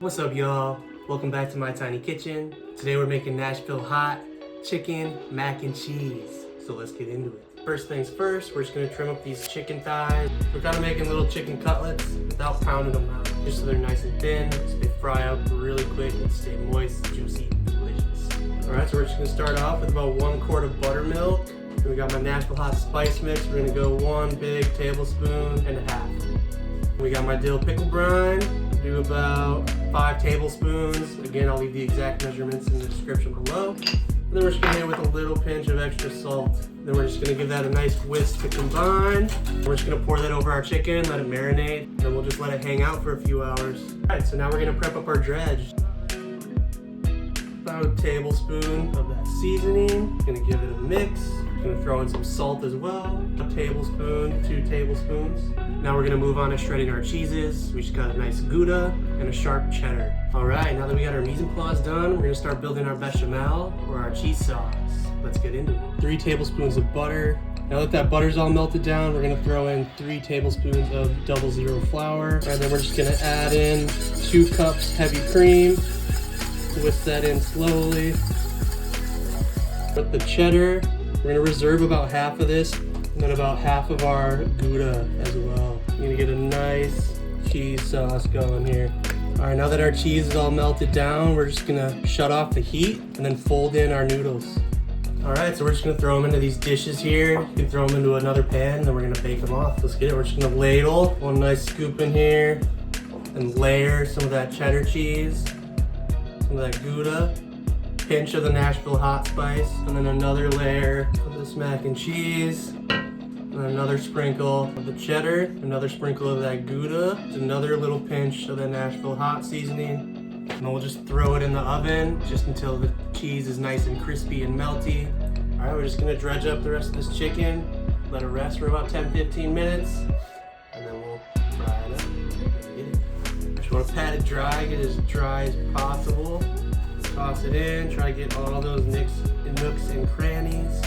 What's up, y'all? Welcome back to my tiny kitchen. Today we're making Nashville hot chicken mac and cheese. So let's get into it. First things first, we're just gonna trim up these chicken thighs. We're kind of making little chicken cutlets without pounding them out, just so they're nice and thin, so they fry up really quick and stay moist, juicy, delicious. All right, so we're just gonna start off with about 1 quart of buttermilk. Then we got my Nashville hot spice mix. We're gonna go 1 big tablespoon and a half. We got my dill pickle brine. Do about 5 tablespoons. Again, I'll leave the exact measurements in the description below. And then we're just gonna hit it with a little pinch of extra salt. Then we're just gonna give that a nice whisk to combine. We're just gonna pour that over our chicken, let it marinate, and then we'll just let it hang out for a few hours. All right, so now we're gonna prep up our dredge. About a tablespoon of that seasoning. Gonna give it a mix. Gonna throw in some salt as well. A tablespoon, 2 tablespoons. Now we're gonna move on to shredding our cheeses. We just got a nice gouda and a sharp cheddar. All right, now that we got our mise en place done, we're gonna start building our bechamel or our cheese sauce. Let's get into it. 3 tablespoons of butter. Now that butter's all melted down, we're gonna throw in 3 tablespoons of 00 flour. And then we're just gonna add in 2 cups heavy cream. Whisk that in slowly. With the cheddar, we're gonna reserve about half of this and then about half of our gouda as well. You're gonna get a nice cheese sauce going here. All right, now that our cheese is all melted down, we're just gonna shut off the heat and then fold in our noodles. All right, so we're just gonna throw them into these dishes here. You can throw them into another pan and then we're gonna bake them off. Let's get it. We're just gonna ladle 1 nice scoop in here and layer some of that cheddar cheese, some of that gouda, pinch of the Nashville hot spice, and then another layer of this mac and cheese, and another sprinkle of the cheddar, another sprinkle of that gouda, another little pinch of the Nashville hot seasoning, and then we'll just throw it in the oven just until the cheese is nice and crispy and melty. All right, we're just gonna dredge up the rest of this chicken, let it rest for about 10-15 minutes, and then we'll fry it up and get it. Just wanna pat it dry, get it as dry as possible. Toss it in, try to get all those nooks and crannies.